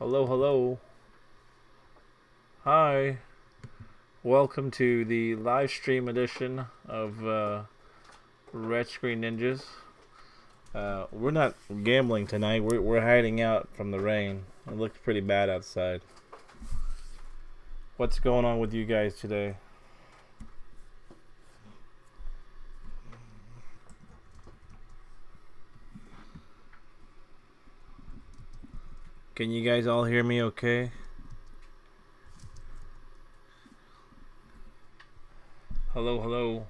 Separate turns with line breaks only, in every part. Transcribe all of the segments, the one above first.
Hello, hello. Hi. Welcome to the live stream edition of Red Screen Ninjas. We're not gambling tonight. We're hiding out from the rain. It looks pretty bad outside. What's going on with you guys today? Can you guys all hear me okay? Hello, hello.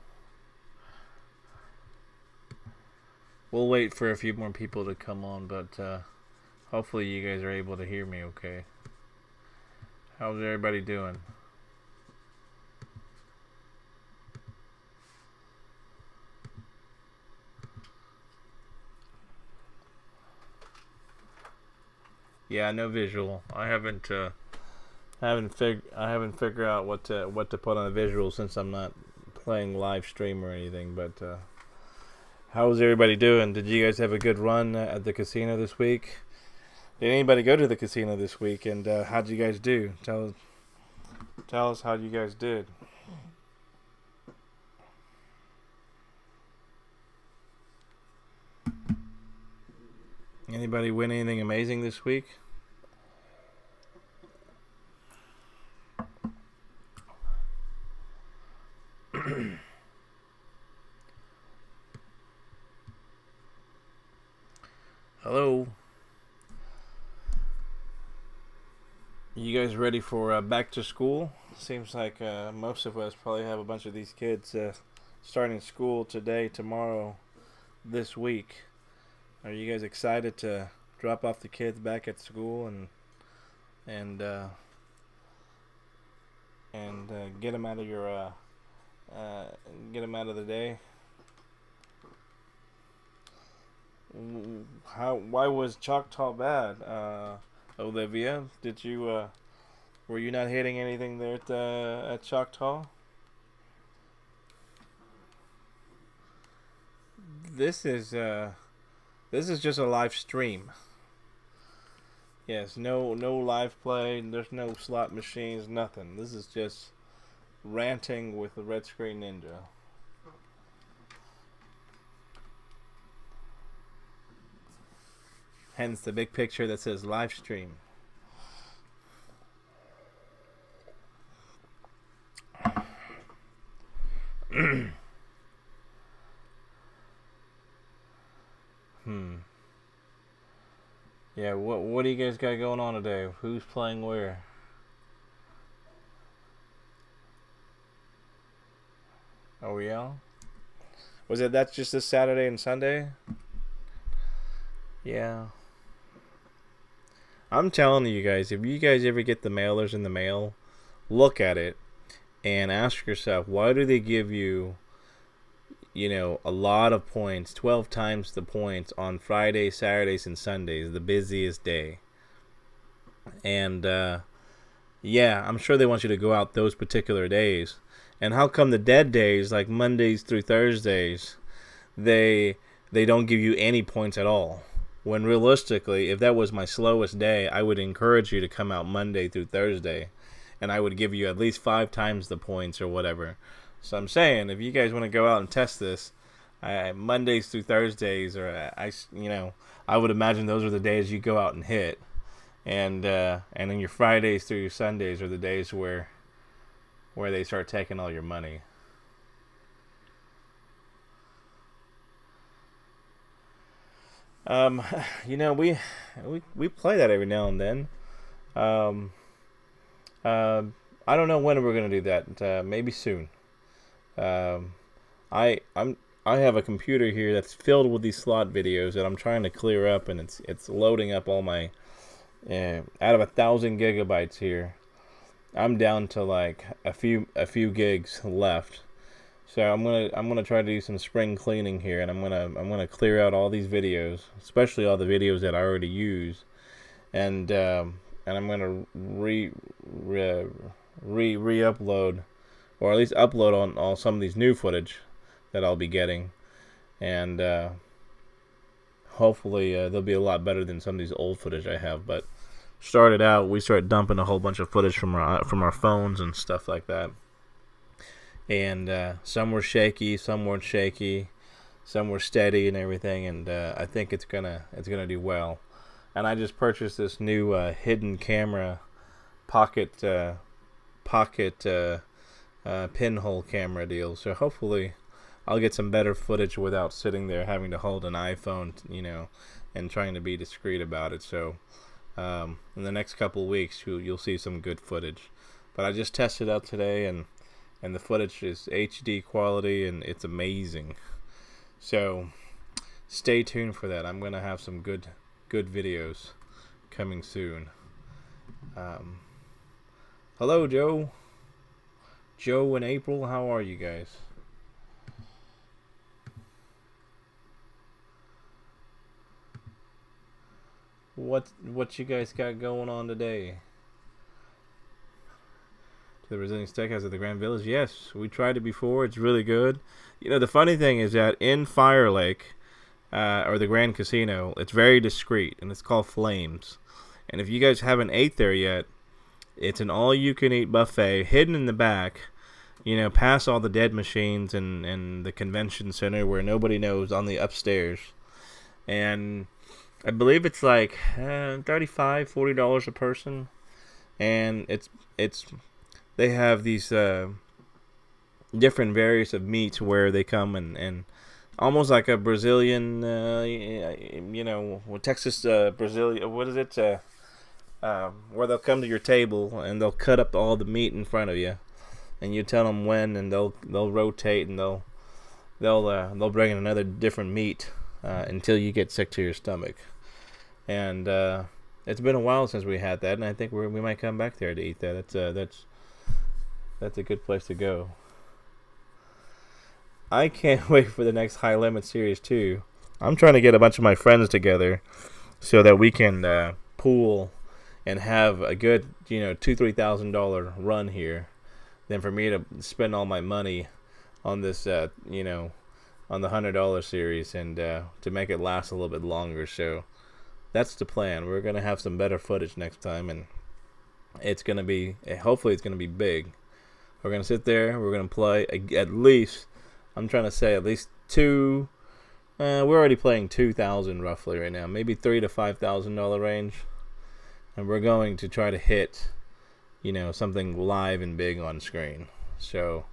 We'll wait for a few more people to come on, but hopefully you guys are able to hear me okay. How's everybody doing? Yeah, no visual. I haven't figured out what to put on a visual since I'm not playing live stream or anything. But how's everybody doing? Did you guys have a good run at the casino this week? Did anybody go to the casino this week? And how'd you guys do? Tell us how you guys did. Anybody win anything amazing this week? Hello. You guys ready for back to school? Seems like most of us probably have a bunch of these kids starting school today, tomorrow, this week. Are you guys excited to drop off the kids back at school and get them out of your the day? Why was Choctaw bad? Olivia, did you were you not hitting anything there at Choctaw? This is just a live stream. Yes, no live play. There's no slot machines. Nothing. This is just ranting with the Red Screen Ninja. Hence the big picture that says live stream. Yeah, what do you guys got going on today? Who's playing where? Oh yeah? Was it that's just this Saturday and Sunday? Yeah. I'm telling you guys, if you guys ever get the mailers in the mail, look at it and ask yourself, why do they give you, a lot of points, 12 times the points on Fridays, Saturdays, and Sundays, the busiest day? And, yeah, I'm sure they want you to go out those particular days. And how come the dead days, like Mondays through Thursdays, they don't give you any points at all? When realistically, if that was my slowest day, I would encourage you to come out Monday through Thursday, and I would give you at least 5 times the points or whatever. So I'm saying, if you guys want to go out and test this, Mondays through Thursdays, or I would imagine those are the days you go out and hit, and then your Fridays through your Sundays are the days where they start taking all your money. We play that every now and then. I don't know when we're gonna do that. Maybe soon. I have a computer here that's filled with these slot videos that I'm trying to clear up, and it's loading up all my out of 1,000 gigabytes here. I'm down to like a few gigs left. So I'm gonna try to do some spring cleaning here, and I'm gonna clear out all these videos, especially all the videos that I already use, and I'm gonna re-upload, or at least upload on all some of these new footage that I'll be getting, and hopefully they'll be a lot better than some of these old footage I have. But started out, we started dumping a whole bunch of footage from our phones and stuff like that. And some were shaky, some weren't shaky, some were steady and everything. And I think it's gonna do well. And I just purchased this new hidden camera, pocket pinhole camera deal. So hopefully, I'll get some better footage without sitting there having to hold an iPhone, and trying to be discreet about it. So in the next couple weeks, you'll see some good footage. But I just tested out today, and the footage is HD quality, and it's amazing. So stay tuned for that. I'm gonna have some good videos coming soon. Hello, Joe and April. How are you guys? What you guys got going on today? To the Brazilian Steakhouse at the Grand Village. Yes, we tried it before. It's really good. The funny thing is that in Fire Lake, or the Grand Casino, it's very discreet, and it's called Flames. And if you guys haven't ate there yet, it's an all-you-can-eat buffet hidden in the back, past all the dead machines and the convention center where nobody knows, on the upstairs. And I believe it's like $35-$40 a person, and it's they have these different various of meats where they come and almost like a Brazilian, Texas Brazilian, what is it? Where they'll come to your table and they'll cut up all the meat in front of you, and you tell them when, and they'll rotate, and they'll bring in another different meat until you get sick to your stomach. And it's been a while since we had that, and I think we might come back there to eat that. That's a good place to go. I can't wait for the next High Limit Series 2. I'm trying to get a bunch of my friends together so that we can pool and have a good, $2,000-$3,000 run here. Then for me to spend all my money on this, on the $100 series, and to make it last a little bit longer. So that's the plan. We're gonna have some better footage next time, and hopefully it's gonna be big. We're gonna sit there. We're gonna play at least. I'm trying to say at least two. We're already playing 2,000 roughly right now, maybe $3,000 to $5,000 range, and we're going to try to hit, something live and big on screen. So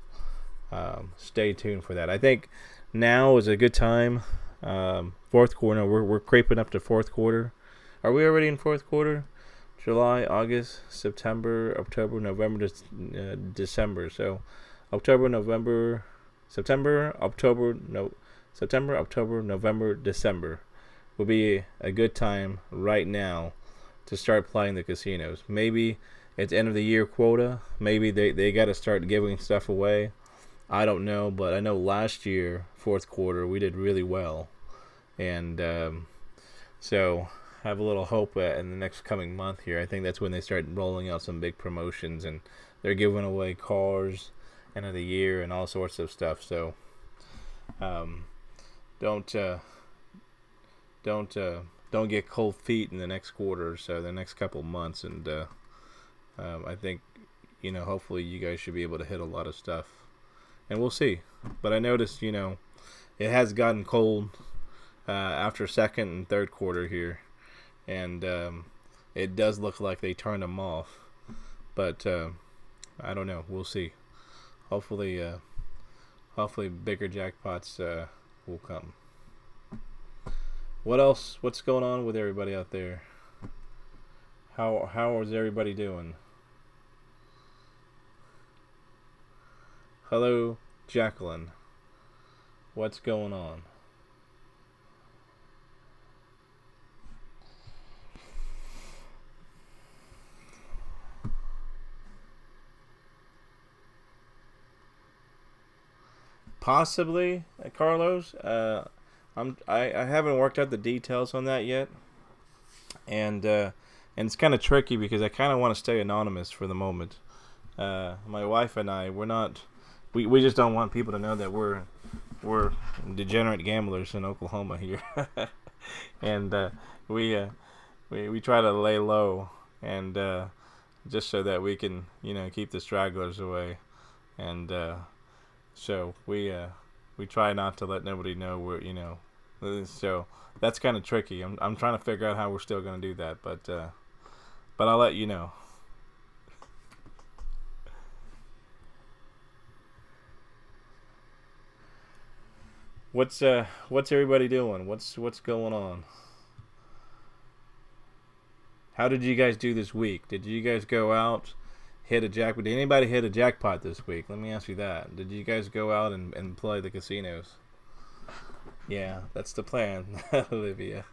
stay tuned for that. I think now is a good time. Fourth quarter. We're creeping up to fourth quarter. Are we already in fourth quarter? July, August, September, October, November, December. So September, October, November, December will be a good time right now to start playing the casinos. Maybe it's end of the year quota. Maybe they got to start giving stuff away. I don't know, but I know last year, fourth quarter, we did really well. And so have a little hope in the next coming month here. I think that's when they start rolling out some big promotions, and they're giving away cars end of the year and all sorts of stuff. So don't get cold feet in the next quarter or so, the next couple months. And I think hopefully you guys should be able to hit a lot of stuff, and we'll see. But I noticed it has gotten cold after second and third quarter here, and it does look like they turned them off. But I don't know. We'll see. Hopefully bigger jackpots will come. What else? What's going on with everybody out there? How is everybody doing? Hello, Jacqueline. What's going on? Possibly, Carlos. I haven't worked out the details on that yet, and it's kind of tricky because I kind of want to stay anonymous for the moment. My wife and I, we just don't want people to know that we're degenerate gamblers in Oklahoma here, and we try to lay low and just so that we can, you know, keep the stragglers away. And so we try not to let nobody know we're, you know. So that's kind of tricky. I'm trying to figure out how we're still going to do that, but I'll let you know. What's everybody doing? What's going on? How did you guys do this week? Did you guys go out, hit a jackpot? Did anybody hit a jackpot this week? Let me ask you that. Did you guys go out and play the casinos? Yeah, that's the plan, Olivia.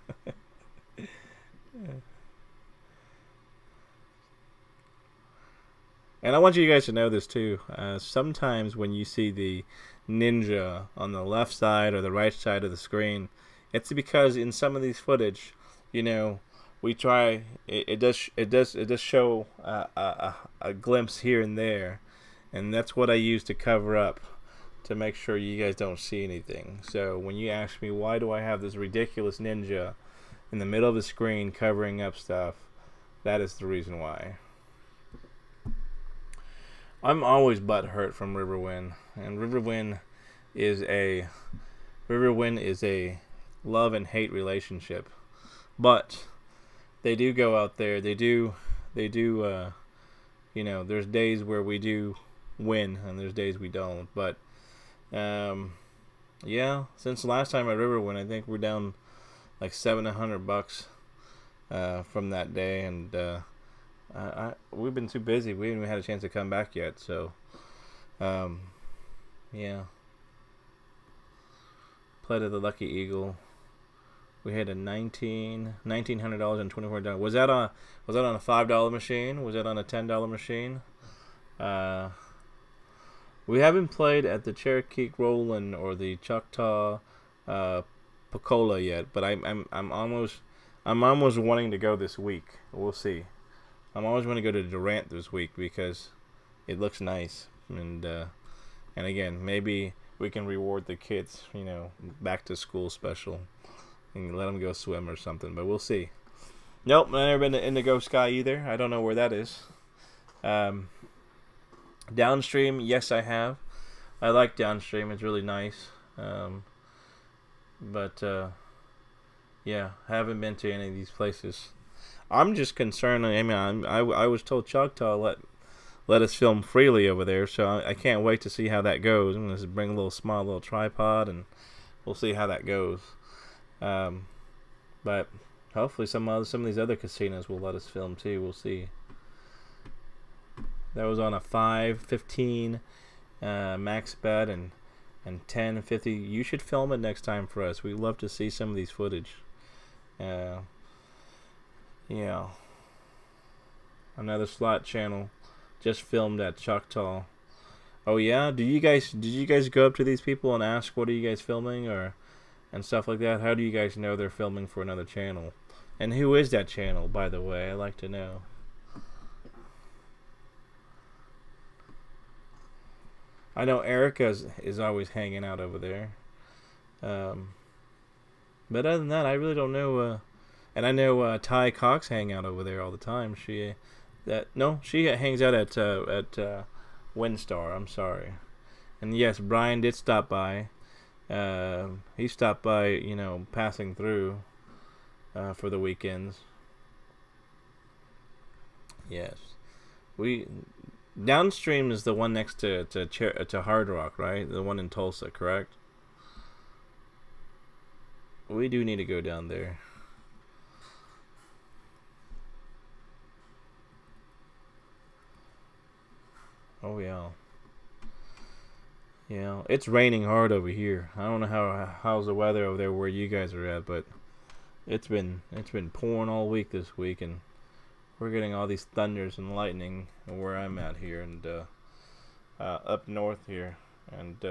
And I want you guys to know this too. Sometimes when you see the ninja on the left side or the right side of the screen, it's because in some of these footage, you know, we try. It does show a glimpse here and there, and that's what I use to cover up, to make sure you guys don't see anything. So when you ask me why do I have this ridiculous ninja in the middle of the screen covering up stuff, that is the reason why. I'm always butthurt from Riverwind, and Riverwind is a love and hate relationship. But they do go out there. They do. You know, there's days where we do win, and there's days we don't. But yeah, since the last time at Riverwind, I think we're down like $700 from that day, and we've been too busy. We haven't had a chance to come back yet. So yeah, played at the Lucky Eagle. We had a $1,900 and $24. Was that on a $5 machine? Was that on a $10 machine? We haven't played at the Cherokee Roland or the Choctaw Pocola yet, but I'm almost wanting to go this week. We'll see. I'm always want to go to Durant this week because it looks nice, and again, maybe we can reward the kids, you know, back to school special, and let them go swim or something. But we'll see. Nope, I've never been to Indigo Sky either. I don't know where that is. Downstream, yes, I have. I like Downstream. It's really nice. But yeah, haven't been to any of these places. I'm just concerned. I mean, I was told Choctaw let us film freely over there, so I can't wait to see how that goes. I'm gonna bring a small little tripod, and we'll see how that goes. But hopefully some of these other casinos will let us film too. We'll see. That was on a 5, 15 max bet and 10, 50. You should film it next time for us. We'd love to see some of these footage. Yeah. Another slot channel just filmed at Choctaw. Oh yeah? Did you guys go up to these people and ask what are you guys filming and stuff like that? How do you guys know they're filming for another channel? And who is that channel, by the way? I'd like to know. I know Erica is always hanging out over there. But other than that, I really don't know. And I know Ty Cox hang out over there all the time. She hangs out at Windstar. I'm sorry. And yes, Brian did stop by. He stopped by, you know, passing through for the weekends. Yes, Downstream is the one next to Hard Rock, right? The one in Tulsa, correct? We do need to go down there. Oh yeah. Yeah, it's raining hard over here. I don't know how's the weather over there where you guys are at, but it's been pouring all week this week, and we're getting all these thunders and lightning where I'm at here, and up north here, and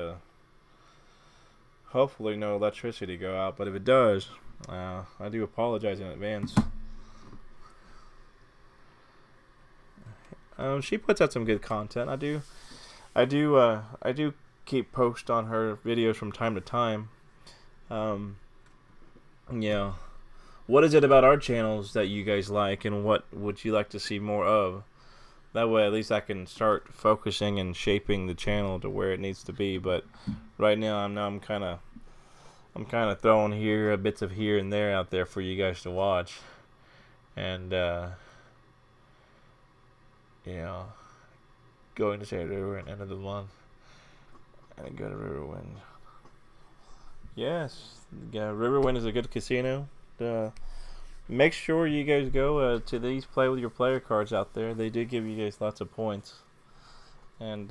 hopefully no electricity go out. But if it does, I do apologize in advance. She puts out some good content. I do keep post on her videos from time to time. Yeah. what is it about our channels that you guys like, and what would you like to see more of? That way, at least I can start focusing and shaping the channel to where it needs to be. But right now, I'm kind of throwing bits of here and there out there for you guys to watch, and you know, going to Sand River at end of the month, and go to Riverwind. Yes, yeah, Riverwind is a good casino. Make sure you guys go to these play with your player cards out there. They do give you guys lots of points, and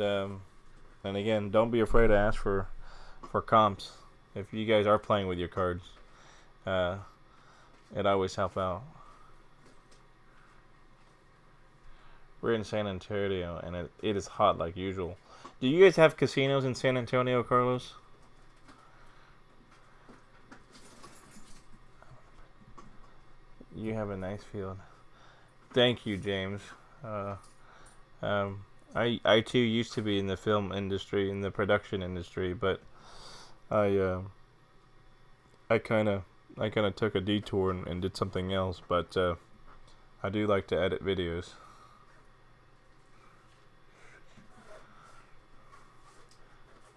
again, don't be afraid to ask for comps if you guys are playing with your cards. It always helps out. We're in San Antonio, and it is hot like usual. Do you guys have casinos in San Antonio, Carlos? You have a nice field. Thank you, James. I too used to be in the film industry, in the production industry, but I kind of took a detour and did something else. But I do like to edit videos.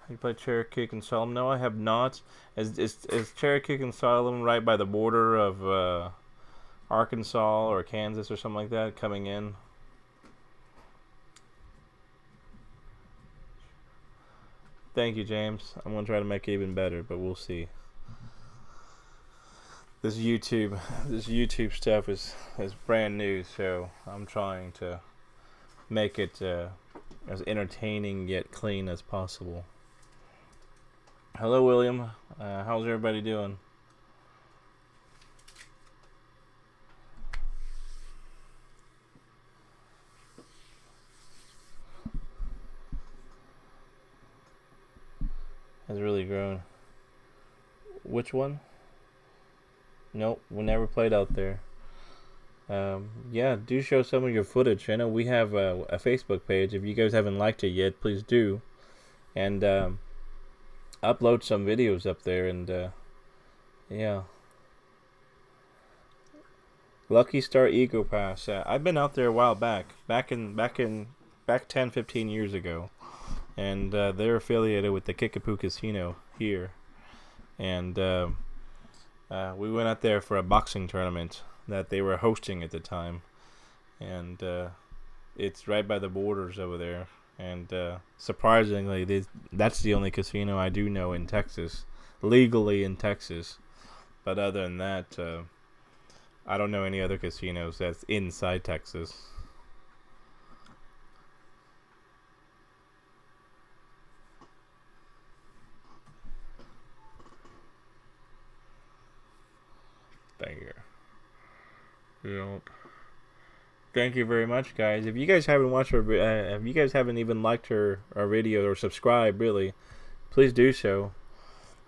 You play Cherokee and Solemn? No, I have not. Is Cherokee and Solemn right by the border of Arkansas or Kansas or something like that coming in? Thank you, James. I'm gonna try to make it even better, but we'll see. This YouTube stuff is brand new, so I'm trying to make it as entertaining yet clean as possible. Hello, William. How's everybody doing? Has really grown. Which one? Nope, we never played out there. Yeah, do show some of your footage. I know we have a Facebook page. If you guys haven't liked it yet, please do. And upload some videos up there. And yeah. Lucky Star Ego Pass. I've been out there a while back 10-15 years ago. And they're affiliated with the Kickapoo Casino here, and we went out there for a boxing tournament that they were hosting at the time, and it's right by the borders over there. And surprisingly, that's the only casino I do know in Texas, legally in Texas. But other than that, I don't know any other casinos that's inside Texas. Thank you. Yep. Thank you very much, guys. If you guys haven't watched our, if you guys haven't even liked our video or subscribed, really, please do so.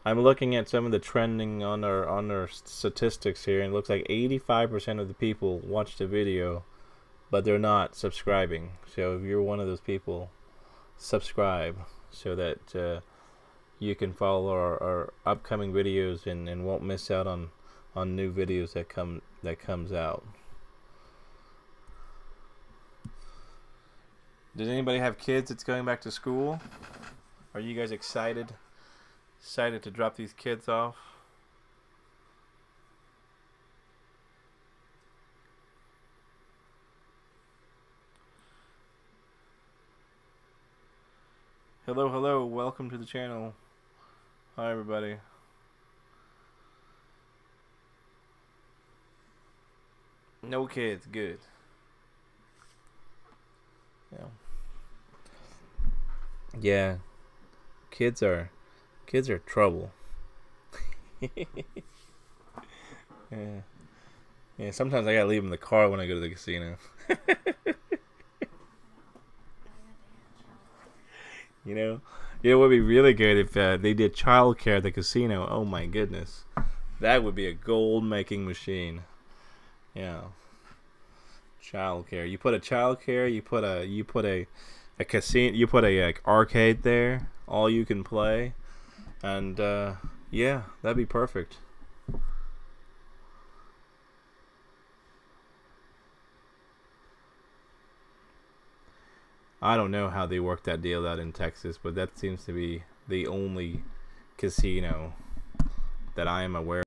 I'm looking at some of the trending on our statistics here, and it looks like 85% of the people watch the video, but they're not subscribing. So if you're one of those people, subscribe so that you can follow our upcoming videos and won't miss out on new videos that comes out. Does anybody have kids that's going back to school? Are you guys excited to drop these kids off? Hello, welcome to the channel. Hi, everybody. No kids, good. Yeah. Kids are trouble. Yeah, sometimes I gotta leave them in the car when I go to the casino. You know it would be really good if they did childcare at the casino. Oh my goodness, that would be a gold making machine. Yeah, childcare. You put a childcare. You put a casino. You put a arcade there. All you can play, and yeah, that'd be perfect. I don't know how they work that deal out in Texas, but that seems to be the only casino that I am aware of.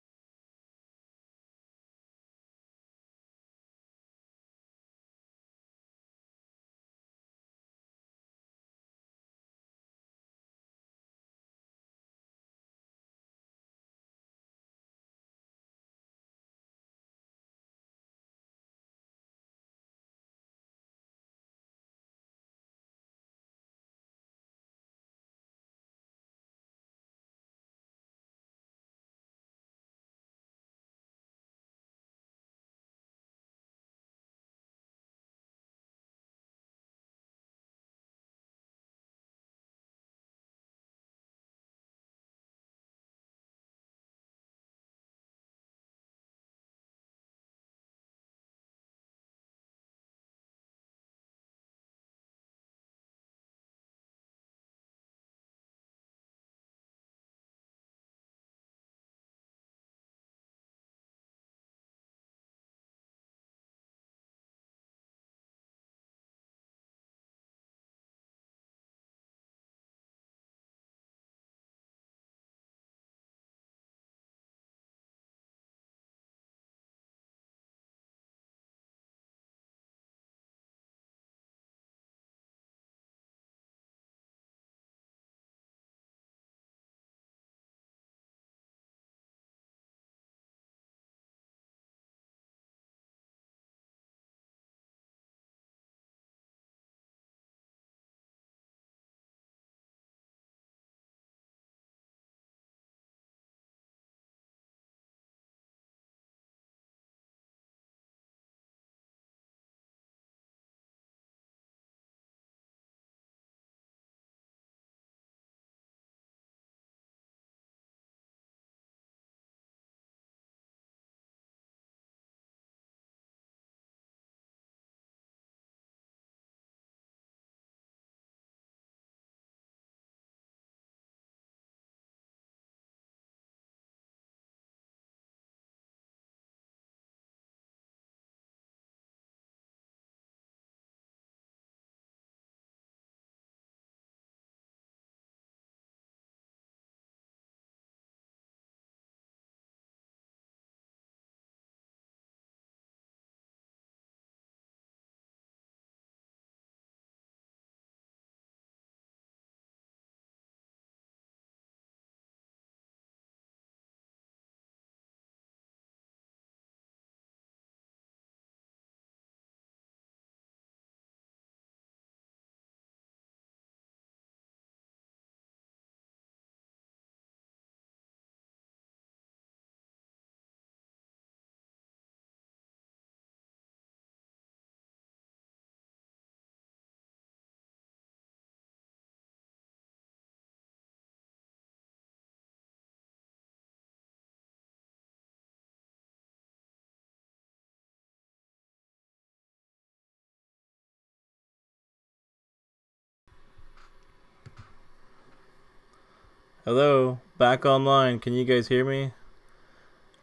Hello, back online. Can you guys hear me?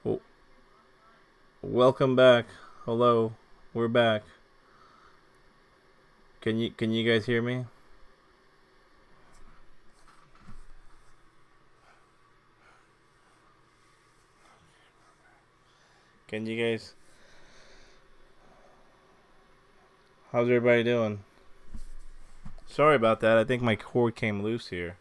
W- Welcome back. Hello, we're back. Can you guys hear me? Can you guys? How's everybody doing? Sorry about that. I think my cord came loose here.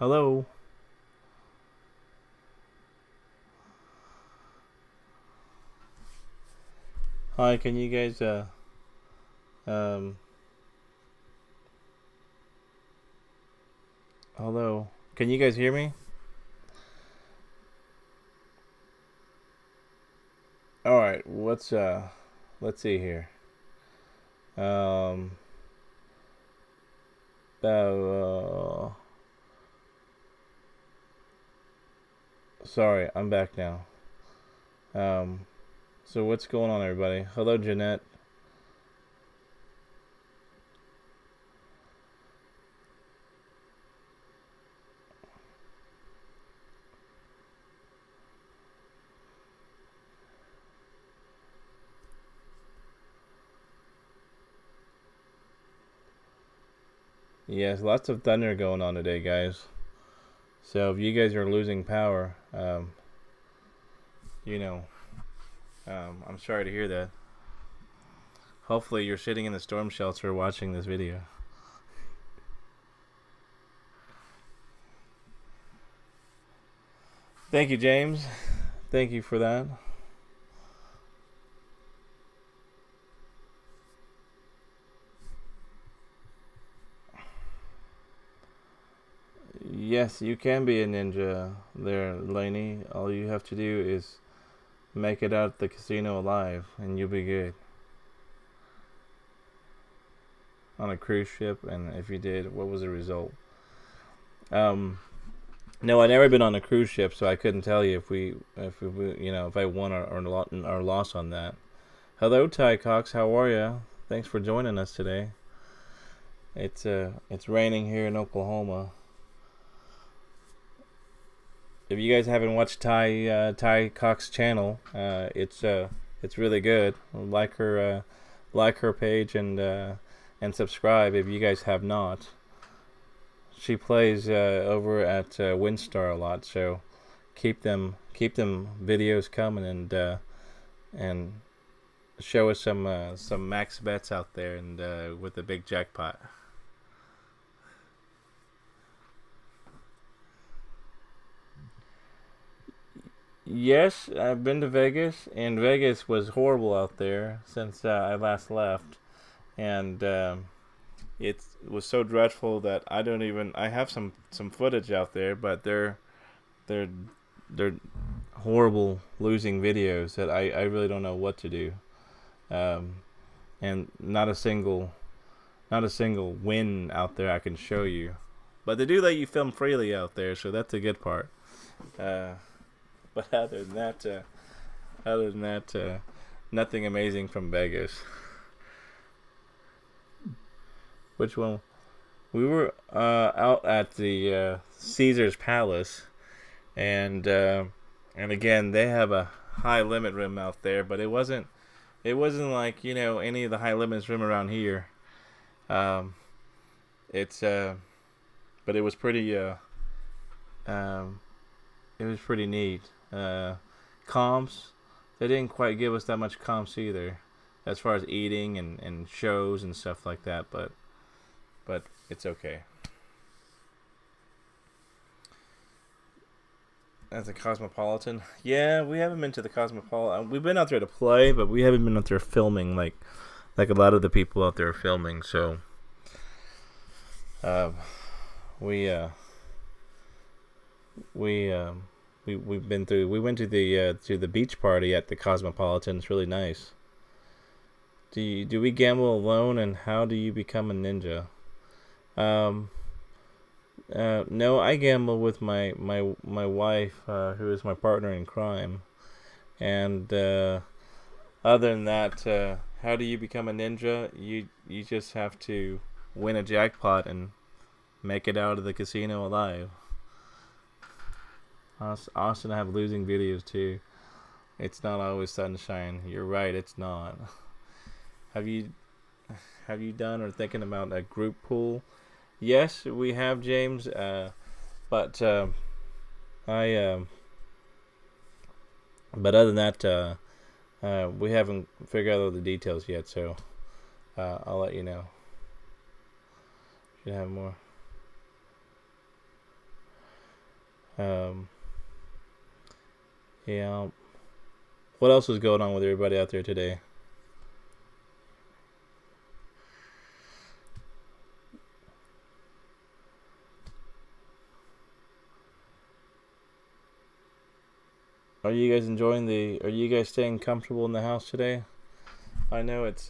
Hello. Hi. Can you guys um hello. Can you guys hear me? All right. Let's see here. Um uh, Sorry, I'm back now. So what's going on, everybody? Hello, Jeanette. Yes, lots of thunder going on today, guys. So if you guys are losing power, you know, I'm sorry to hear that. Hopefully you're sitting in the storm shelter watching this video. Thank you, James. Thank you for that. Yes, you can be a ninja there, Laney. All you have to do is make it out the casino alive, and you'll be good. On a cruise ship, and if you did, what was the result? No, I've never been on a cruise ship, so I couldn't tell you if I won or lost on that. Hello, Ty Cox. How are you? Thanks for joining us today. It's raining here in Oklahoma. If you guys haven't watched Ty Cox channel, it's really good. Like her page and subscribe if you guys have not. She plays over at WinStar a lot, so keep them videos coming and show us some max bets out there and with the big jackpot. Yes, I've been to Vegas, and Vegas was horrible out there since I last left, and it was so dreadful that I have some footage out there, but they're horrible losing videos that I really don't know what to do, and not a single win out there I can show you, but they do let you film freely out there, so that's a good part. But other than that, nothing amazing from Vegas. Which one? We were out at the Caesar's Palace, and again they have a high limit room out there, but it wasn't like any of the high limits room around here. But it was pretty neat. Comps, they didn't quite give us that much comps either, as far as eating and shows and stuff like that, but it's okay. That's a Cosmopolitan. Yeah, we haven't been to the Cosmopolitan. We've been out there to play, but we haven't been out there filming like a lot of the people out there are filming. So we've been through. We went to the beach party at the Cosmopolitan. It's really nice. Do we gamble alone, and how do you become a ninja? No, I gamble with my wife, who is my partner in crime. And other than that, how do you become a ninja? You just have to win a jackpot and make it out of the casino alive. Austin, I have losing videos too. It's not always sunshine. You're right, it's not. Have you done or thinking about a group pool? Yes, we have, James. But other than that, we haven't figured out all the details yet. So I'll let you know. Should have more. Yeah. What else is going on with everybody out there today? Are you guys are you guys staying comfortable in the house today? I know it's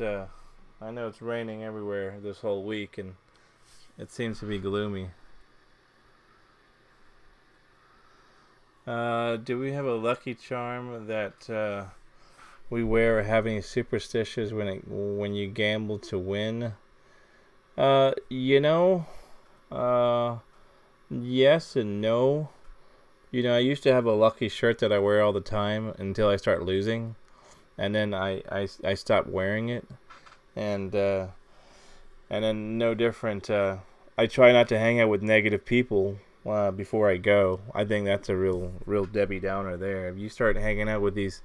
raining everywhere this whole week, and it seems to be gloomy. Do we have a lucky charm that we wear or have any superstitions when you gamble to win? Yes and no. I used to have a lucky shirt that I wear all the time until I start losing, and then I stopped wearing it, and then no different. I I try not to hang out with negative people before I go. I think that's a real Debbie Downer there. If you start hanging out with these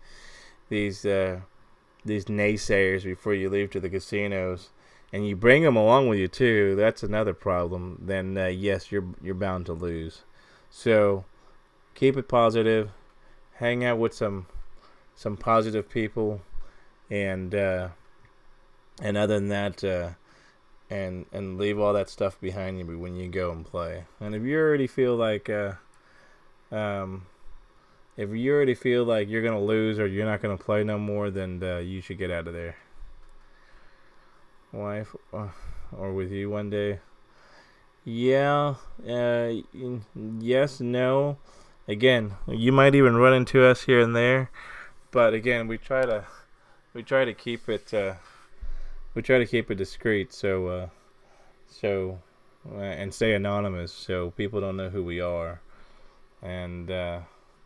naysayers before you leave to the casinos, and you bring them along with you too, that's another problem. Then yes, you're bound to lose. So keep it positive. Hang out with some positive people, and other than that, and leave all that stuff behind you when you go and play. And if you already feel like you're gonna lose or you're not gonna play no more, then you should get out of there. Wife, or with you one day. Yeah. Yes. No. Again, you might even run into us here and there, but again, we try to keep it discreet, so and stay anonymous, so people don't know who we are, and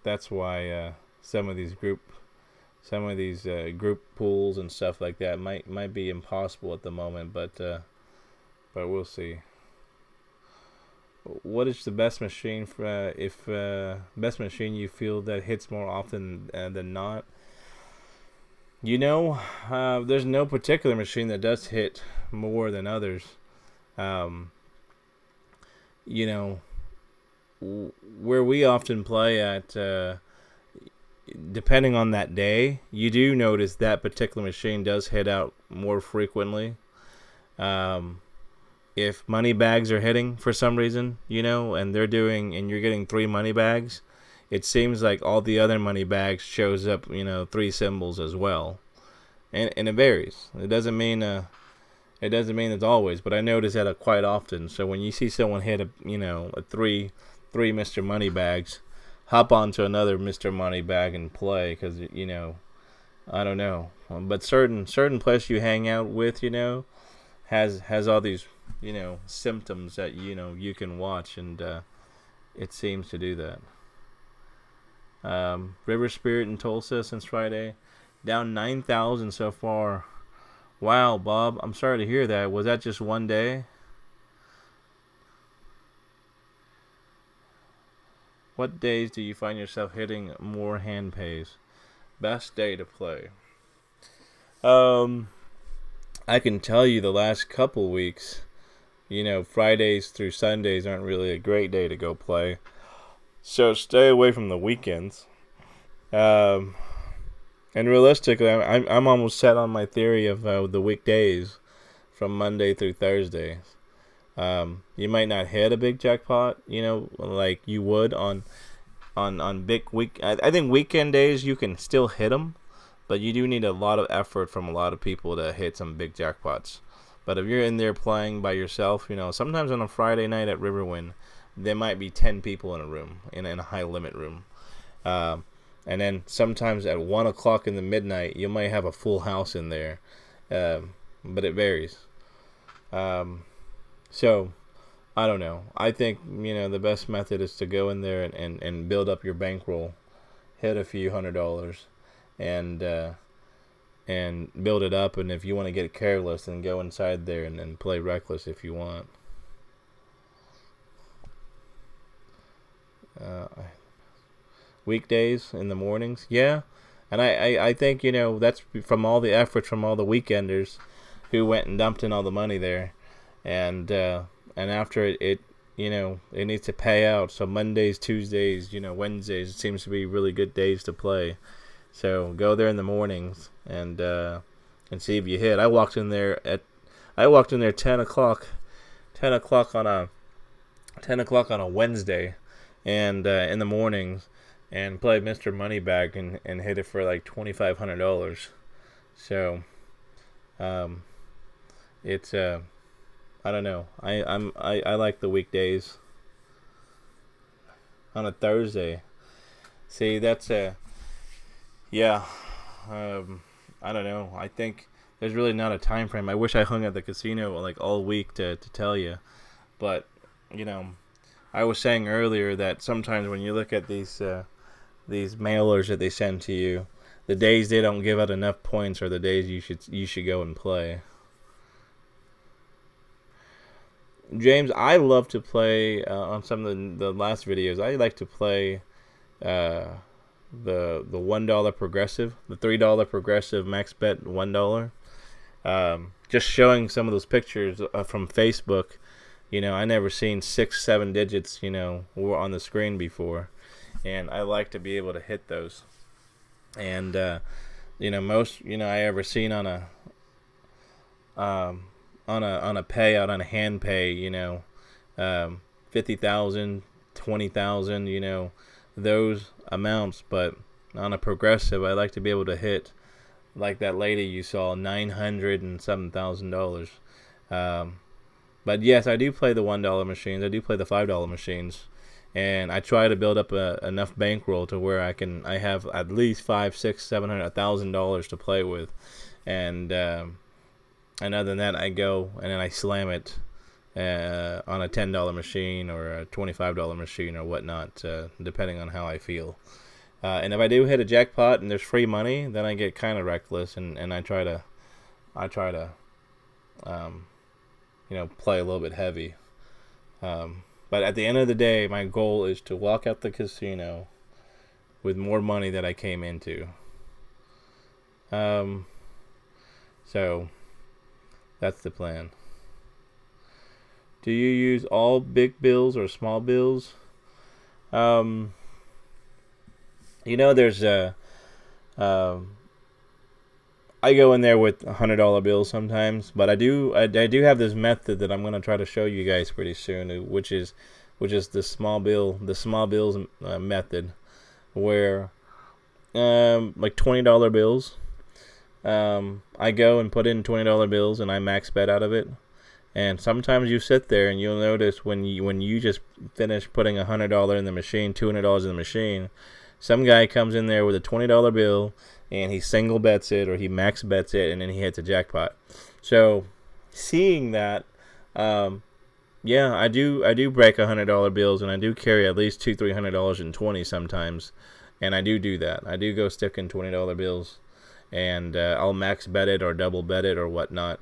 that's why some of these group pools and stuff like that might be impossible at the moment, but we'll see. What is the best machine for best machine you feel that hits more often than not? There's no particular machine that does hit more than others. Where we often play at, depending on that day, you do notice that particular machine does hit out more frequently. If money bags are hitting for some reason, and you're getting 3 money bags, it seems like all the other money bags shows up, 3 symbols as well, and it varies. It doesn't mean it's always, but I notice that quite often. So when you see someone hit a 3 Mr. Money bags, hop onto another Mr. Money bag and play, because I don't know, but certain place you hang out with, has all these symptoms that you can watch, and it seems to do that. River Spirit in Tulsa since Friday, down 9,000 so far. Wow, Bob, I'm sorry to hear that. Was that just one day? What days do you find yourself hitting more hand pays? Best day to play? I can tell you the last couple weeks, Fridays through Sundays aren't really a great day to go play. So stay away from the weekends. And realistically, I'm almost set on my theory of the weekdays from Monday through Thursday. You might not hit a big jackpot, like you would on big week. I think weekend days you can still hit them, but you do need a lot of effort from a lot of people to hit some big jackpots. But if you're in there playing by yourself, sometimes on a Friday night at Riverwind, there might be 10 people in a room, in a high limit room. And then sometimes at 1 o'clock in the midnight, you might have a full house in there. But it varies. So, I don't know. I think, the best method is to go in there and build up your bankroll, hit a few $100, and build it up. And if you want to get careless, then go inside there and play reckless if you want. Weekdays in the mornings, yeah. And I think, that's from all the efforts from all the weekenders who went and dumped in all the money there. And after it needs to pay out. So Mondays, Tuesdays, Wednesdays, it seems to be really good days to play. So go there in the mornings and see if you hit. I walked in there 10 o'clock on a Wednesday, and in the mornings, and played Mr. Moneybag and hit it for like $2,500. So it's I don't know. I like the weekdays. On a Thursday, see, that's yeah. I don't know. I think there's really not a time frame. I wish I hung at the casino like all week to tell you, but I was saying earlier that sometimes when you look at these mailers that they send to you, the days they don't give out enough points are the days you should go and play. James, I love to play on some of the last videos. I like to play uh, the $1 progressive, the $3 progressive max bet $1. Just showing some of those pictures from Facebook. You know, I never seen 6, 7 digits, you know, were on the screen before, and I like to be able to hit those. And you know, most I ever seen on a payout, on a hand pay, 50,000, 20,000, those amounts. But on a progressive, I like to be able to hit, like that lady you saw, $907,000. But yes, I do play the $1 machines. I do play the $5 machines, and I try to build up enough bankroll to where I have at least $500, $600, $700, $1,000 to play with, and other than that, I go and then I slam it on a $10 machine or a $25 machine or whatnot, depending on how I feel. And if I do hit a jackpot and there's free money, then I get kind of reckless, and I try to play a little bit heavy. But at the end of the day, my goal is to walk out the casino with more money that I came into. So that's the plan. Do you use all big bills or small bills? There's I go in there with $100 bills sometimes, but I do have this method that I'm going to try to show you guys pretty soon, which is the small bills method, where like $20 bills, I go and put in $20 bills and I max bet out of it. And sometimes you sit there and you'll notice when you just finish putting $100 in the machine, $200 in the machine, some guy comes in there with a $20 bill and he single bets it or he max bets it, and then he hits a jackpot. So seeing that, I do break $100 bills, and I do carry at least $200-$300 in 20 sometimes, and I do that. I do go stick in $20 bills, and I'll max bet it or double bet it or whatnot,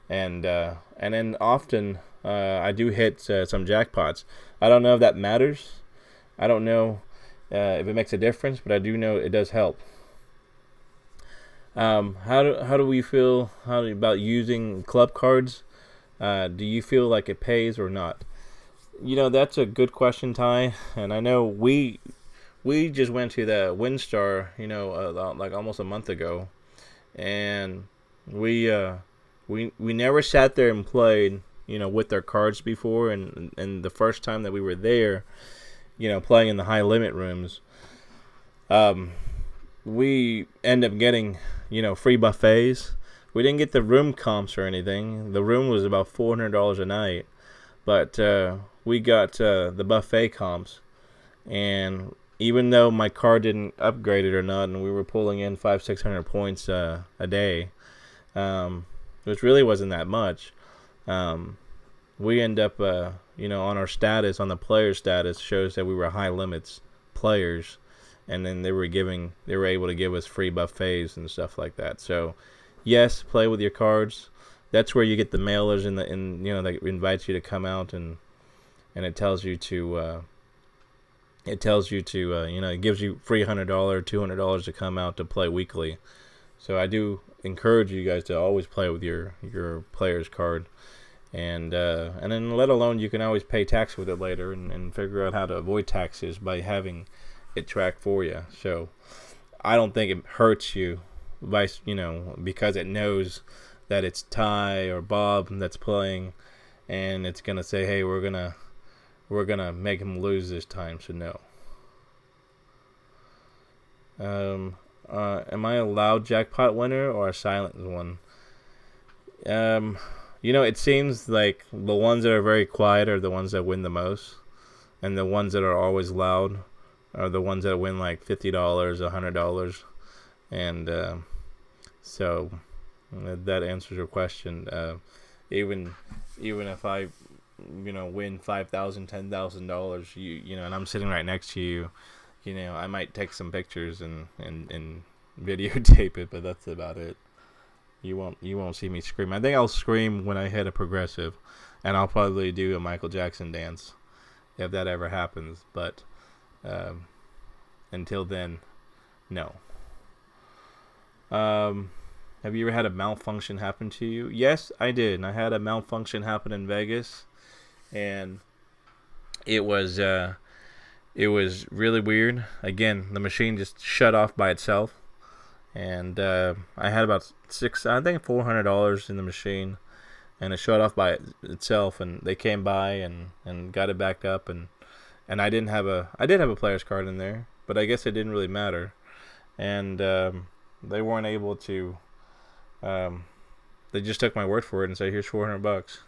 and then often I do hit some jackpots. I don't know if that matters. I don't know if it makes a difference, but I do know it does help. How do we feel about using club cards? Do you feel like it pays or not? That's a good question, Ty. And I know we just went to the WinStar, like almost a month ago, and we never sat there and played, with their cards before. And the first time that we were there, playing in the high limit rooms, we end up getting, free buffets. We didn't get the room comps or anything. The room was about $400 a night, but we got the buffet comps. And even though my card didn't upgrade it or not, and we were pulling in 500-600 points a day, which really wasn't that much, we end up, on our status, on the player status, shows that we were high limits players. And then they were able to give us free buffets and stuff like that. So, yes, play with your cards. That's where you get the mailers that invites you to come out, and it tells you to it gives you free $100, $200 to come out to play weekly. So I do encourage you guys to always play with your player's card, and then let alone you can always pay tax with it later and figure out how to avoid taxes by having it track for you. So I don't think it hurts you because it knows that it's Ty or Bob that's playing, and it's gonna say, hey, we're gonna make him lose this time. So no. Am I a loud jackpot winner or a silent one? It seems like the ones that are very quiet are the ones that win the most, and the ones that are always loud are the ones that win like $50, $100, and so that answers your question. Even if I, win $5,000, $10,000, and I'm sitting right next to you, I might take some pictures and videotape it, but that's about it. You won't see me scream. I think I'll scream when I hit a progressive. and I'll probably do a Michael Jackson dance if that ever happens. But until then, no. Have you ever had a malfunction happen to you? Yes, I did. I had a malfunction happen in Vegas, and it was really weird. Again, the machine just shut off by itself, and I had about $400 in the machine, and it shut off by itself. And they came by and got it back up, and I did have a player's card in there, but I guess it didn't really matter, and they weren't able to. They just took my word for it and said, "Here's $400."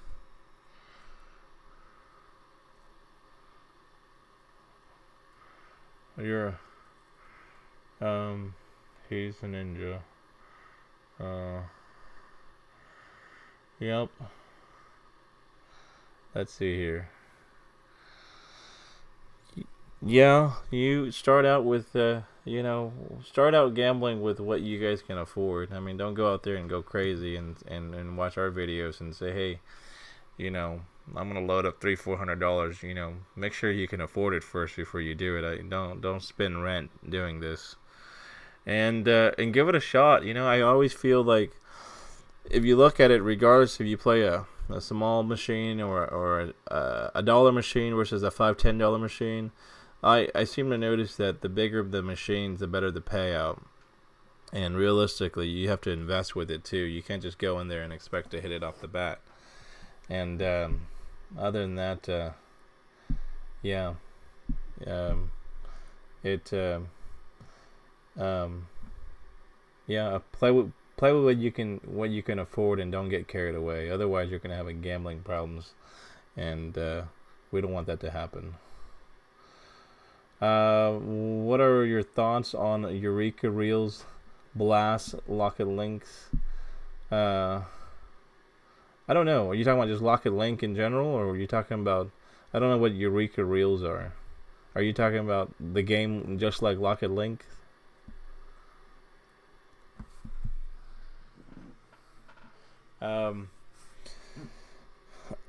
You're he's a ninja. Yep. Let's see here. Yeah, you start out with start out gambling with what you guys can afford. I mean, don't go out there and go crazy and watch our videos and say, hey, I'm gonna load up $300-400. Make sure you can afford it first before you do it. Don't spend rent doing this, and give it a shot. I always feel like if you look at it, regardless if you play a small machine or a dollar machine versus a $5-10 machine, I seem to notice that the bigger the machines, the better the payout. And realistically, you have to invest with it too. You can't just go in there and expect to hit it off the bat. And other than that, yeah, play with what you can afford, and don't get carried away. Otherwise, you're gonna have gambling problems, and we don't want that to happen. What are your thoughts on Eureka Reels, Blast, Lock and Links? I don't know. Are you talking about just Lock and Link in general, or are you talking about? I don't know what Eureka Reels are. Are you talking about the game just like Lock and Link?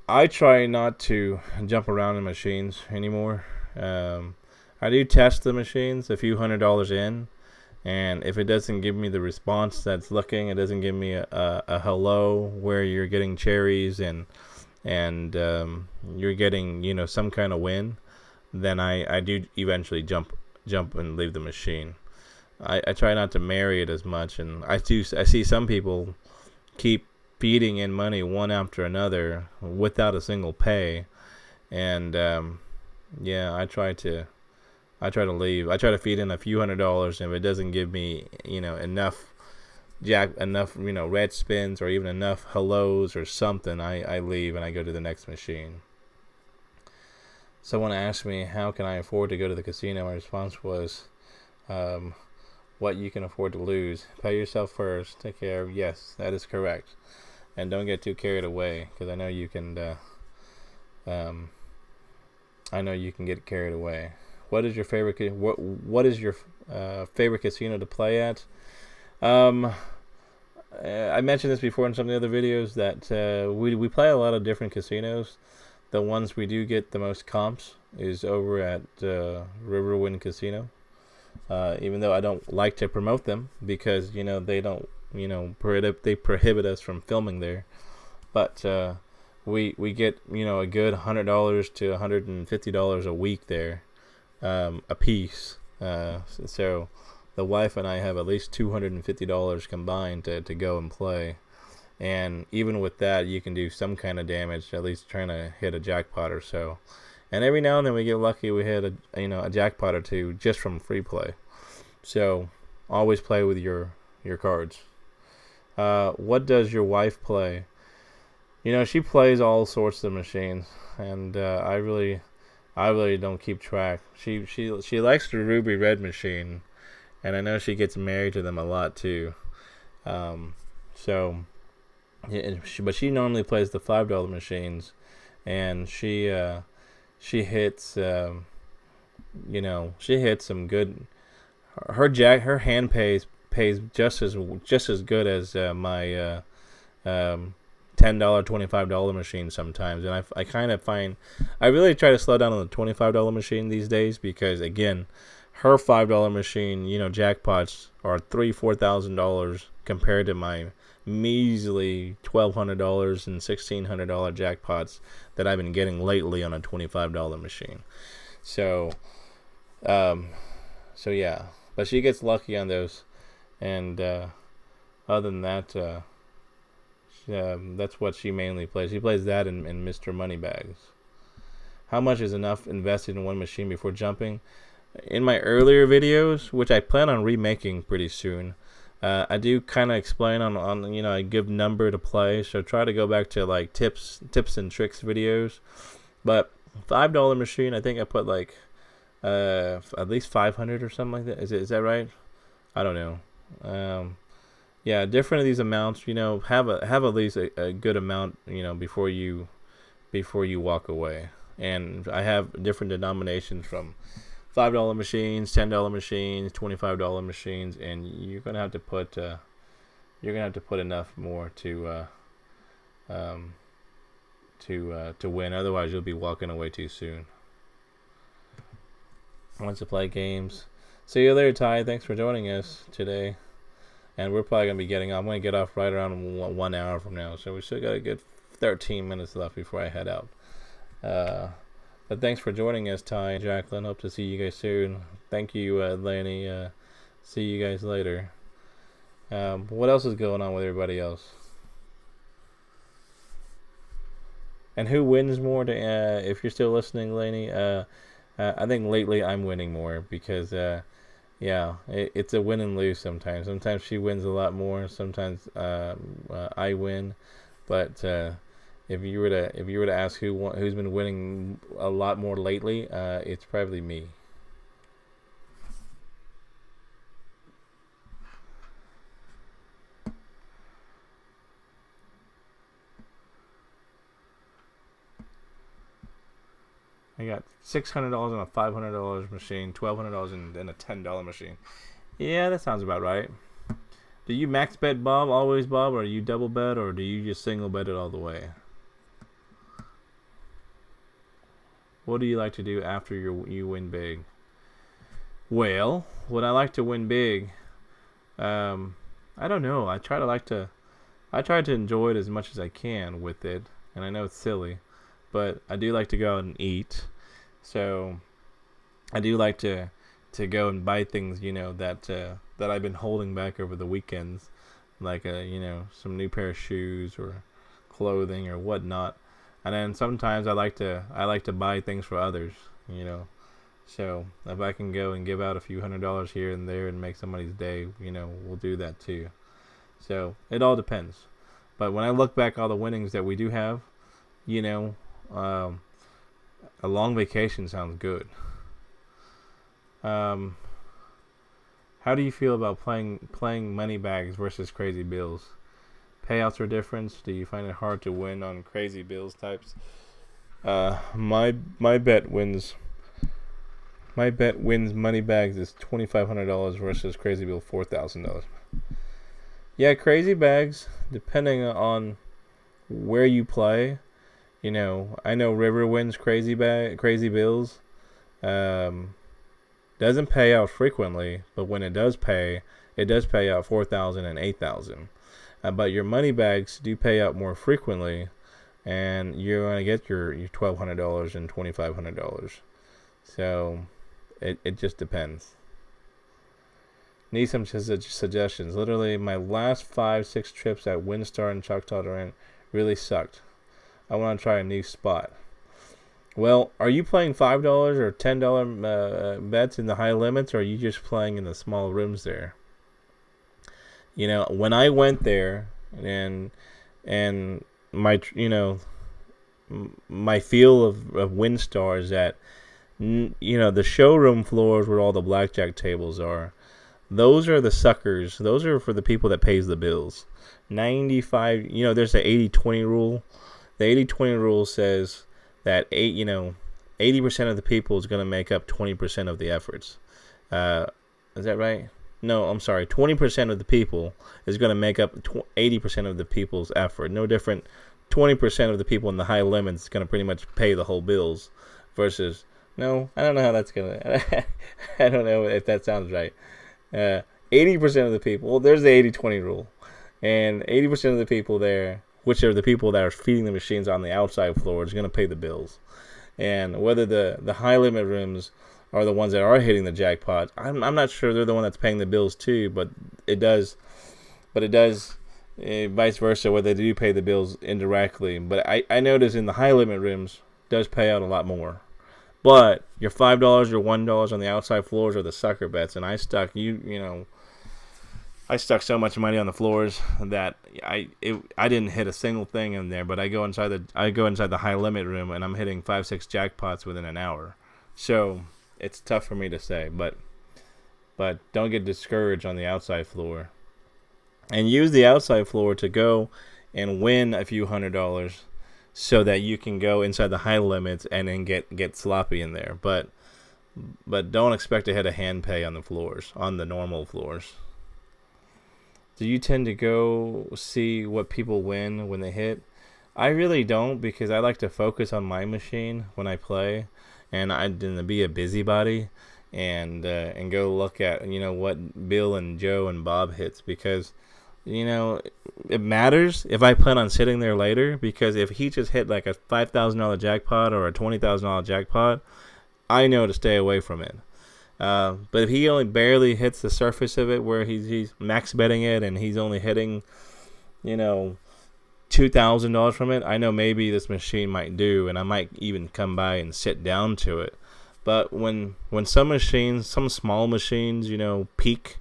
I try not to jump around in machines anymore. I do test the machines a few $100s in, and if it doesn't give me the response that's looking, it doesn't give me a hello where you're getting cherries and you're getting some kind of win, then I do eventually jump and leave the machine. I try not to marry it as much, and I see some people keep feeding in money one after another without a single pay, and I try to leave. I try to feed in a few $100s, and if it doesn't give me enough red spins or even enough hellos or something, I leave and I go to the next machine. Someone asked me, how can I afford to go to the casino? My response was, what you can afford to lose. Pay yourself first. Take care of. Yes, that is correct. And don't get too carried away, because I know you can. I know you can get carried away. What is your favorite? What is your favorite casino to play at? I mentioned this before in some of the other videos that we play a lot of different casinos. The ones we do get the most comps is over at Riverwind Casino. Even though I don't like to promote them because they don't they prohibit us from filming there, but we get a good $100 to $150 a week there, a piece. So the wife and I have at least $250 combined to go and play, and even with that, you can do some kind of damage, at least trying to hit a jackpot or so. And every now and then we get lucky, we hit a jackpot or two just from free play. So always play with your cards. What does your wife play? She plays all sorts of machines, and I really don't keep track. She likes the ruby red machine, and I know she gets married to them a lot too. But she normally plays the $5 machines, and she hits she hits some good. Her hand pays just as good as my $10 $10, $25 machines sometimes, and I kind of find I really try to slow down on the $25 machine these days because again, her $5 machine, jackpots are $3,000-$4,000 compared to my measly $1,200 and $1,600 jackpots that I've been getting lately on a $25 machine. So yeah, but she gets lucky on those, and other than that, that's what she mainly plays. She plays that and Mr. Moneybags. How much is enough invested in one machine before jumping? In my earlier videos, which I plan on remaking pretty soon, I do kind of explain on a good number to play. So try to go back to like tips and tricks videos. But $5 machine, I think I put like at least 500 or something like that. Is that right? I don't know. Yeah, different of these amounts. Have at least a good amount. Before you walk away. And I have different denominations from $5 machines, $10 machines, $25 machines, and you're gonna have to put enough more to win. Otherwise, you'll be walking away too soon. Wants to play games. See you later, Ty. Thanks for joining us today. And we're probably gonna be getting off. I'm gonna get off right around 1 hour from now, so we still got a good 13 minutes left before I head out. But thanks for joining us, Ty and Jacqueline. Hope to see you guys soon. Thank you, Laney. See you guys later. What else is going on with everybody else? And who wins more? If you're still listening, Laney, I think lately I'm winning more because, yeah, it's a win and lose sometimes. Sometimes she wins a lot more. Sometimes I win, but. If you were to ask who's been winning a lot more lately, it's probably me. I got $600 on a $500 machine, $1,200 in a $10 machine. Yeah, that sounds about right. Do you max bet, Bob? Always, Bob? Or do you double bet, or do you just single bet it all the way? What do you like to do after you win big? Well, when I like to win big, I don't know. I try to enjoy it as much as I can with it, and I know it's silly, but I do like to go out and eat. So I do like to go and buy things, that I've been holding back over the weekends, like some new pair of shoes or clothing or whatnot. And then sometimes I like to buy things for others, So if I can go and give out a few $100s here and there and make somebody's day, we'll do that too. So it all depends. But when I look back all the winnings that we do have, a long vacation sounds good. How do you feel about playing money bags versus crazy bills? Payouts are different. Do you find it hard to win on crazy bills types? My bet wins. My bet wins money bags is $2,500 versus crazy bill $4,000. Yeah, crazy bags, depending on where you play. I know River wins crazy bills. Doesn't pay out frequently, but when it does pay out $4,000 and $8,000. But your money bags do pay out more frequently, and you're going to get your $1,200 and $2,500. So it just depends. Need some suggestions. Literally, my last 5-6 trips at Windstar and Choctaw Durant really sucked. I want to try a new spot. Well, are you playing $5 or $10 bets in the high limits, or are you just playing in the small rooms there? When I went there and my my feel of Windstar is that the showroom floors where all the blackjack tables are, those are the suckers. Those are for the people that pays the bills. 95, there's the 80-20 rule. The 80-20 rule says that 80% of the people is going to make up 20% of the efforts. Is that right? No, I'm sorry. 20% of the people is going to make up 80% of the people's effort. No different 20% of the people in the high limits going to pretty much pay the whole bills, versus no, I don't know how that's gonna. I don't know if that sounds right. 80% of the people. Well, there's the 80-20 rule, and 80% of the people there, which are the people that are feeding the machines on the outside floor, is going to pay the bills. And whether the high limit rooms are the ones that are hitting the jackpot, I'm not sure they're the one that's paying the bills too. But it does. Vice versa, where they do pay the bills indirectly. But I notice in the high limit rooms does pay out a lot more. But your $5, your $1 on the outside floors are the sucker bets, and I stuck I stuck so much money on the floors that I didn't hit a single thing in there. But I go inside the high limit room and I'm hitting 5-6 jackpots within an hour. So it's tough for me to say, but don't get discouraged on the outside floor. And use the outside floor to go and win a few $100s, so that you can go inside the high limits and then get sloppy in there. But don't expect to hit a hand pay on the floors, on the normal floors. Do you tend to go see what people win when they hit? I really don't, because I like to focus on my machine when I play, and I didn't be a busybody and go look at what Bill and Joe and Bob hits, because it matters if I plan on sitting there later, because if he just hit like a $5,000 jackpot or a $20,000 jackpot, I know to stay away from it. But if he only barely hits the surface of it, where he's max betting it and he's only hitting, $2,000 from it, I know maybe this machine might do, and I might even come by and sit down to it. But when some machines, some small machines, peak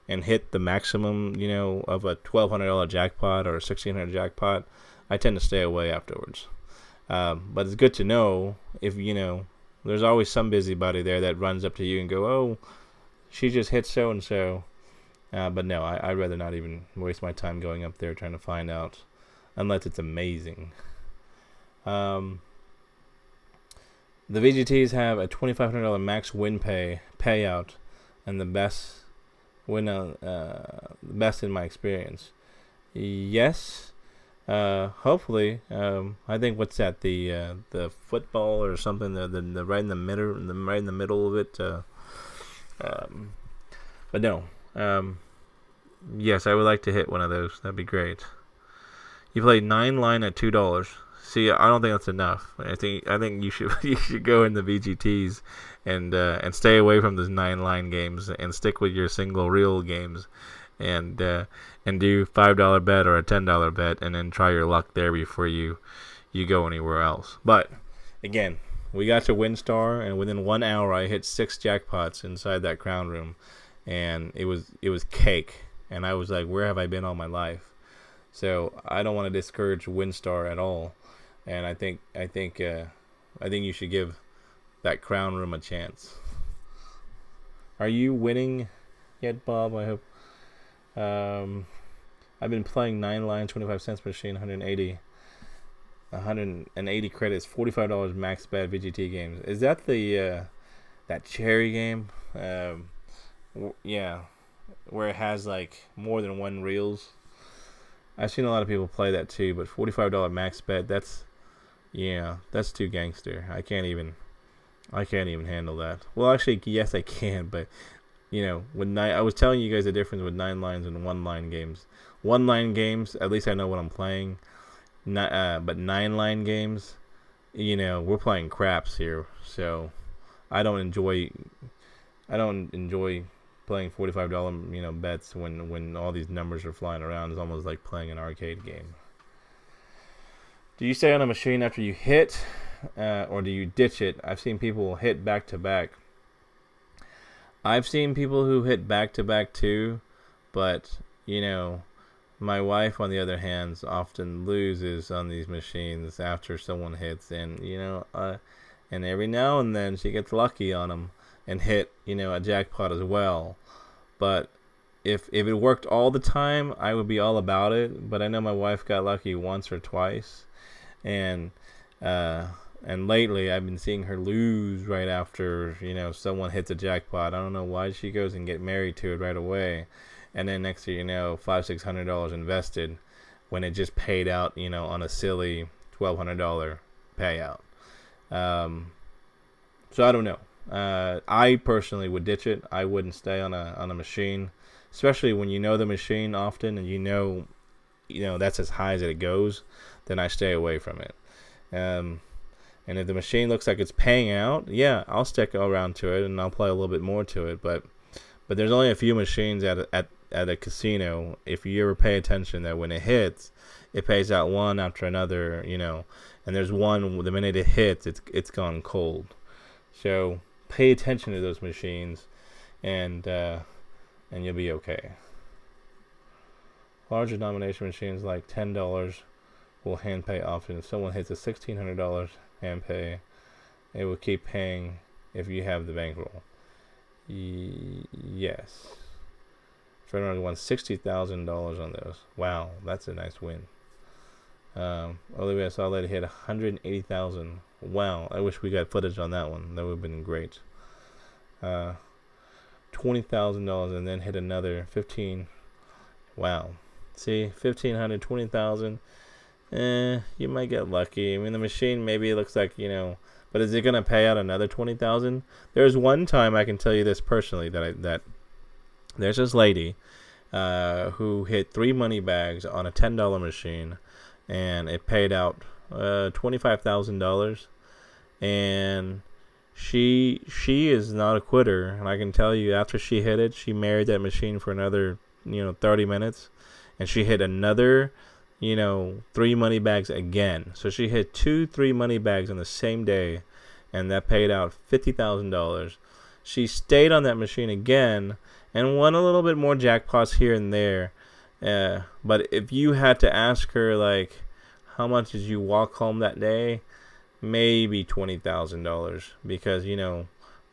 and hit the maximum, of a $1,200 jackpot or a $1,600 jackpot, I tend to stay away afterwards. But it's good to know if, there's always some busybody there that runs up to you and go, oh, she just hit so-and-so. But no, I'd rather not even waste my time going up there trying to find out, unless it's amazing. The VGTs have a $2,500 max win payout, and the best in my experience. Yes, hopefully. I think what's that, the football or something, the right in the middle of it. But no. Yes, I would like to hit one of those. That'd be great. You played 9 line at $2. See, I don't think that's enough. I think you should go in the VGTs and stay away from those 9 line games and stick with your single reel games, and do $5 bet or a $10 bet, and then try your luck there before you go anywhere else. But again, we got to WinStar, and within 1 hour I hit 6 jackpots inside that crown room, and it was cake. And I was like, where have I been all my life? So I don't want to discourage WinStar at all. And I think you should give that crown room a chance. Are you winning yet, Bob? I hope. I've been playing 9 line 25 cents machine, 180 credits, $45 max bet VGT games. Is that the that cherry game? Yeah, where it has like more than 1 reels. I've seen a lot of people play that too, but $45 max bet, that's too gangster. I can't even handle that. Well, actually, yes, I can, but I was telling you guys the difference with 9 lines and 1 line games. 1 line games, at least I know what I'm playing. But 9 line games, we're playing craps here, so I don't enjoy playing $45 bets when all these numbers are flying around. It's almost like playing an arcade game. Do you stay on a machine after you hit, or do you ditch it? I've seen people hit back to back. I've seen people who hit back to back too, but my wife, on the other hand, often loses on these machines after someone hits, and and every now and then she gets lucky on them and hit a jackpot as well. But if it worked all the time, I would be all about it. But I know my wife got lucky once or twice, and lately I've been seeing her lose right after someone hits a jackpot. I don't know why she goes and get married to it right away, and then next thing you know, $500-$600 invested when it just paid out, on a silly $1,200 payout. So I don't know. I personally would ditch it. I wouldn't stay on a machine, especially when you know the machine often and you know that's as high as it goes. Then I stay away from it. And if the machine looks like it's paying out, yeah, I'll stick around to it and I'll play a little bit more to it. But there's only a few machines at a casino. If you ever pay attention, that when it hits, it pays out one after another, and there's one, the minute it hits, it's gone cold. So pay attention to those machines, and you'll be okay. Larger denomination machines like $10 will hand pay often. If someone hits a $1,600 hand pay, it will keep paying if you have the bankroll. Yes. Fred won $60,000 on those. Wow, that's a nice win. Olivia, I saw a lady hit $180,000. Wow, I wish we got footage on that one. That would have been great. $20,000 and then hit another 15. Wow. See, 1,500, 20,000. You might get lucky. I mean, the machine, maybe it looks like, but is it going to pay out another 20,000? There's one time, I can tell you this personally, that there's this lady who hit 3 money bags on a $10 machine, and it paid out $25,000. And she is not a quitter, and I can tell you, after she hit it, she married that machine for another 30 minutes, and she hit another 3 money bags again. So she hit 2 3 money bags on the same day, and that paid out $50,000. She stayed on that machine again and won a little bit more jackpots here and there. But if you had to ask her, like, how much did you walk home that day, maybe $20,000, because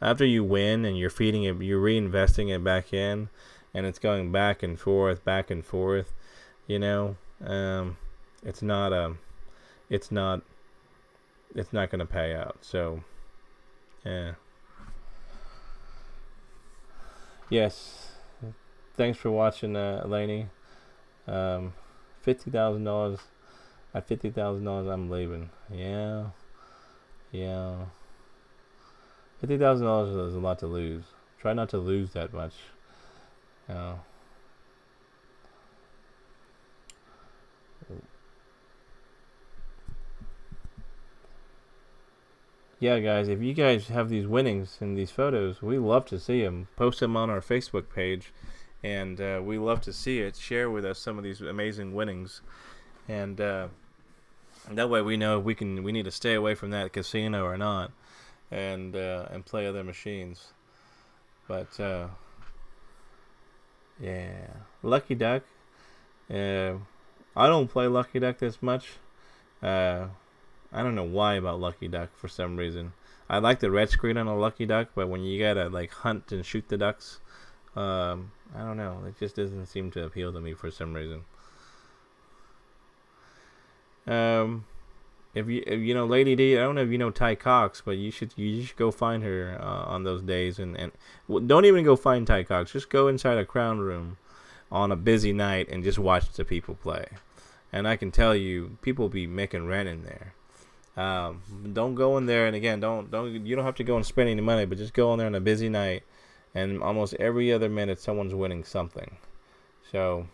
after you win and you're feeding it, you're reinvesting it back in, and it's going back and forth, it's not going to pay out. So yeah. Yes, thanks for watching, Lainey. $50,000. At $50,000, I'm leaving. Yeah. $50,000 is a lot to lose. Try not to lose that much. Yeah, guys, if you guys have these winnings and these photos, we love to see them. Post them on our Facebook page, and we love to see it. Share with us some of these amazing winnings, and that way we know we need to stay away from that casino or not, and play other machines. But yeah, Lucky Duck. I don't play Lucky Duck this much. I don't know why about Lucky Duck for some reason. I like the red screen on a Lucky Duck, but when you gotta like hunt and shoot the ducks, I don't know. It just doesn't seem to appeal to me for some reason. If you know Lady D, I don't know if you know Ty Cox, but you should go find her on those days, and don't even go find Ty Cox. Just go inside a crown room on a busy night and just watch the people play. And I can tell you, people be making rent in there. Don't go in there, and again, you don't have to go and spend any money, but just go in there on a busy night, and almost every other minute someone's winning something. So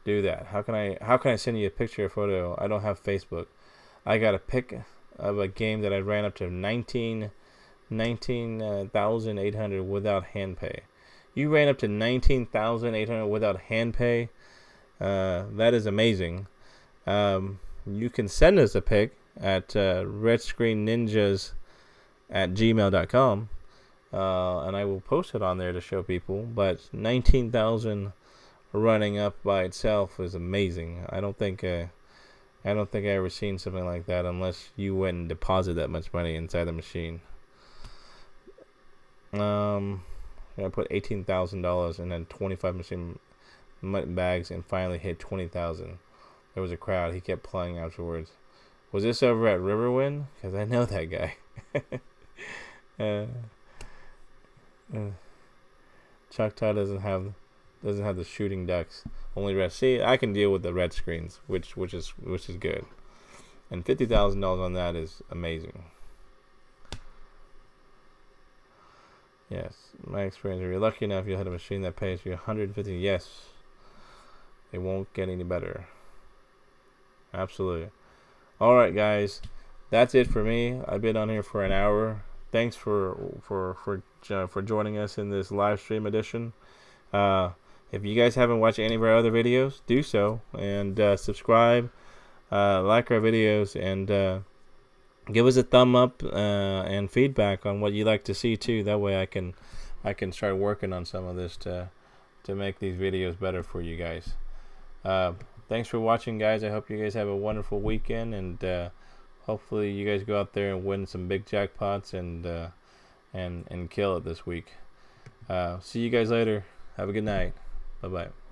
do that. How can I send you a picture or photo? I don't have Facebook. I got a pic of a game that I ran up to 19,800 without hand pay. You ran up to 19,800 without hand pay. That is amazing. You can send us a pic at redscreenninjas@gmail.com, and I will post it on there to show people. But 19,000 running up by itself is amazing. I don't think I ever seen something like that unless you went and deposited that much money inside the machine. I put $18,000 and then 25 machine bags and finally hit 20,000. There was a crowd. He kept playing afterwards. Was this over at Riverwind? Because I know that guy. Choctaw doesn't have doesn't have the shooting ducks. Only red. See, I can deal with the red screens, which is good. And $50,000 on that is amazing. Yes, my experience. If you're lucky enough, you'll have a machine that pays you 150. Yes, it won't get any better. Absolutely. All right, guys, that's it for me. I've been on here for an hour. Thanks for joining us in this live stream edition. If you guys haven't watched any of our other videos, do so, and subscribe, like our videos, and give us a thumb up and feedback on what you'd like to see too. That way I can start working on some of this to make these videos better for you guys. Thanks for watching, guys. I hope you guys have a wonderful weekend, and hopefully you guys go out there and win some big jackpots and kill it this week. See you guys later. Have a good night. Bye bye.